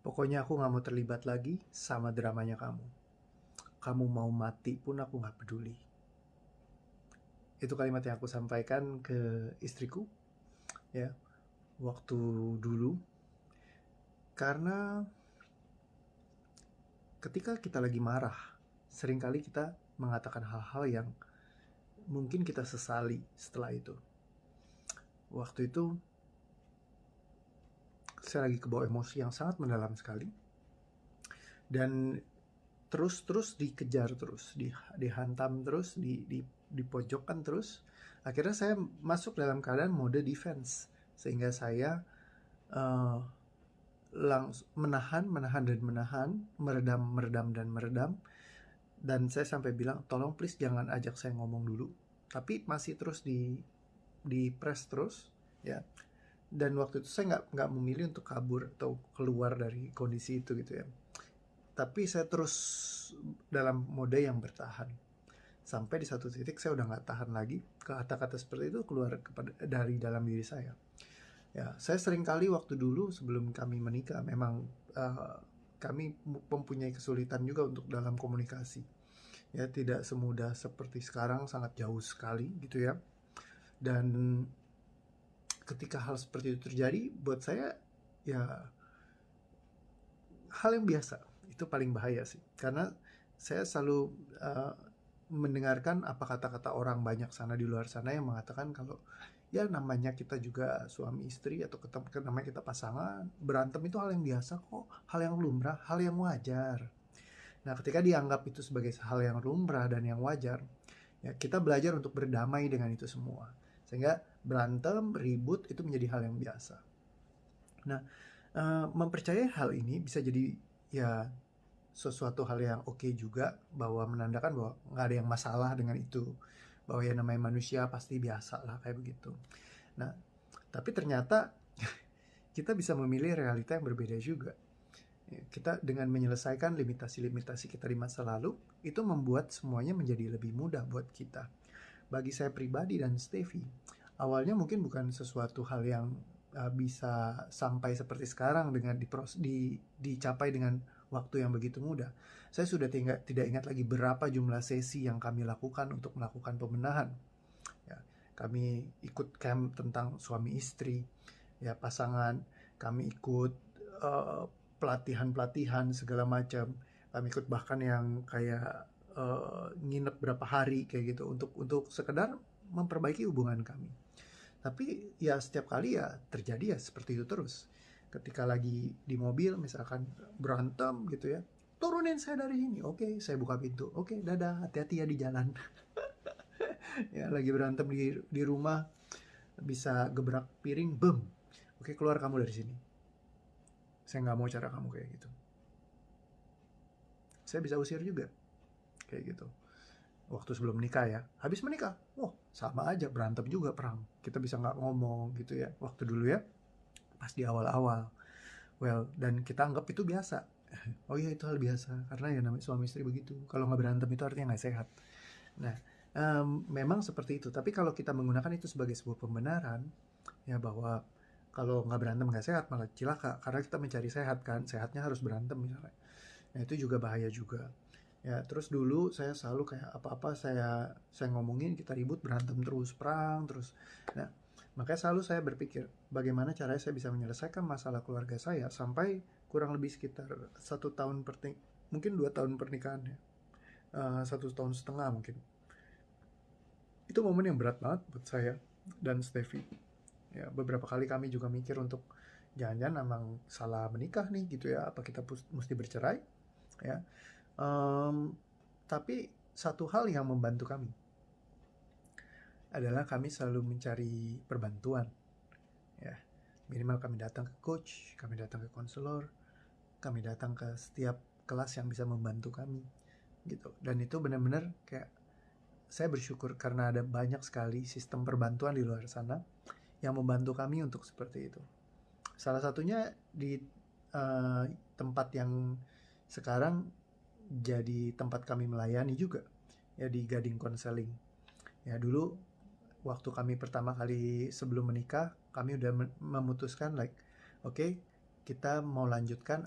Pokoknya aku gak mau terlibat lagi sama dramanya kamu. Kamu mau mati pun aku gak peduli. Itu kalimat yang aku sampaikan ke istriku, ya, waktu dulu. Karena ketika kita lagi marah, seringkali kita mengatakan hal-hal yang mungkin kita sesali setelah itu. Waktu itu saya lagi kebawa emosi yang sangat mendalam sekali, dan terus dikejar terus, dihantam terus, dipojokkan terus. Akhirnya saya masuk dalam keadaan mode defense, sehingga saya langsung menahan, meredam, dan saya sampai bilang, tolong please jangan ajak saya ngomong dulu. Tapi masih terus di press terus, ya. Dan waktu itu saya nggak memilih untuk kabur atau keluar dari kondisi itu gitu ya. Tapi saya terus dalam mode yang bertahan. Sampai di satu titik saya udah nggak tahan lagi, kata-kata seperti itu keluar dari dalam diri saya. Ya, saya sering kali waktu dulu sebelum kami menikah, memang kami mempunyai kesulitan juga untuk dalam komunikasi. Ya, tidak semudah seperti sekarang, sangat jauh sekali gitu ya. Dan ketika hal seperti itu terjadi, buat saya ya hal yang biasa. Itu paling bahaya sih, karena saya selalu mendengarkan apa kata-kata orang banyak sana di luar sana yang mengatakan kalau ya namanya kita juga suami istri atau namanya kita pasangan, berantem itu hal yang biasa kok, hal yang lumrah, hal yang wajar. Nah, ketika dianggap itu sebagai hal yang lumrah dan yang wajar, ya kita belajar untuk berdamai dengan itu semua, sehingga berantem, ribut itu menjadi hal yang biasa. Nah, mempercayai hal ini bisa jadi ya sesuatu hal yang oke juga, bahwa menandakan bahwa nggak ada yang masalah dengan itu, bahwa ya namanya manusia pasti biasa lah kayak begitu. Nah, tapi ternyata kita bisa memilih realita yang berbeda juga. Kita dengan menyelesaikan limitasi-limitasi kita di masa lalu, itu membuat semuanya menjadi lebih mudah buat kita. Bagi saya pribadi dan Steffi, awalnya mungkin bukan sesuatu hal yang bisa sampai seperti sekarang dengan dicapai dengan waktu yang begitu mudah. Saya sudah tidak ingat lagi berapa jumlah sesi yang kami lakukan untuk melakukan pembenahan. Ya, kami ikut camp tentang suami istri, ya pasangan. Kami ikut pelatihan segala macam. Kami ikut bahkan yang kayak nginep berapa hari kayak gitu untuk sekedar memperbaiki hubungan kami. Tapi ya setiap kali ya terjadi ya seperti itu terus. Ketika lagi di mobil misalkan berantem gitu ya, turunin saya dari sini. Oke, saya buka pintu. Oke, dadah, hati-hati ya di jalan. Ya lagi berantem di rumah, bisa gebrak piring, boom. Oke, keluar kamu dari sini. Saya nggak mau cara kamu kayak gitu. Saya bisa usir juga kayak gitu. Waktu sebelum menikah ya, habis menikah, wah sama aja, berantem juga, perang. Kita bisa nggak ngomong gitu ya, waktu dulu ya, pas di awal-awal. Well, dan kita anggap itu biasa. Oh iya, itu hal biasa, karena ya namanya suami istri begitu. Kalau nggak berantem itu artinya nggak sehat. Nah, memang seperti itu. Tapi kalau kita menggunakan itu sebagai sebuah pembenaran, ya bahwa kalau nggak berantem nggak sehat, malah cilaka. Karena kita mencari sehat kan, sehatnya harus berantem misalnya. Nah, itu juga bahaya juga. Ya, terus dulu saya selalu kayak apa-apa saya ngomongin, kita ribut, berantem terus, perang terus. Nah, makanya selalu saya berpikir bagaimana caranya saya bisa menyelesaikan masalah keluarga saya sampai kurang lebih sekitar 1 tahun mungkin 2 tahun pernikahan ya, 1,5 tahun mungkin. Itu momen yang berat banget buat saya dan Steffi. Ya, beberapa kali kami juga mikir untuk jangan-jangan emang salah menikah nih gitu ya, apa kita mesti bercerai ya. Tapi satu hal yang membantu kami adalah kami selalu mencari perbantuan. Ya, minimal kami datang ke coach, kami datang ke konselor, kami datang ke setiap kelas yang bisa membantu kami, gitu. Dan itu benar-benar kayak saya bersyukur karena ada banyak sekali sistem perbantuan di luar sana yang membantu kami untuk seperti itu. Salah satunya di tempat yang sekarang jadi tempat kami melayani juga, ya di Gading Counseling. Ya dulu waktu kami pertama kali sebelum menikah, kami udah memutuskan like, oke, kita mau lanjutkan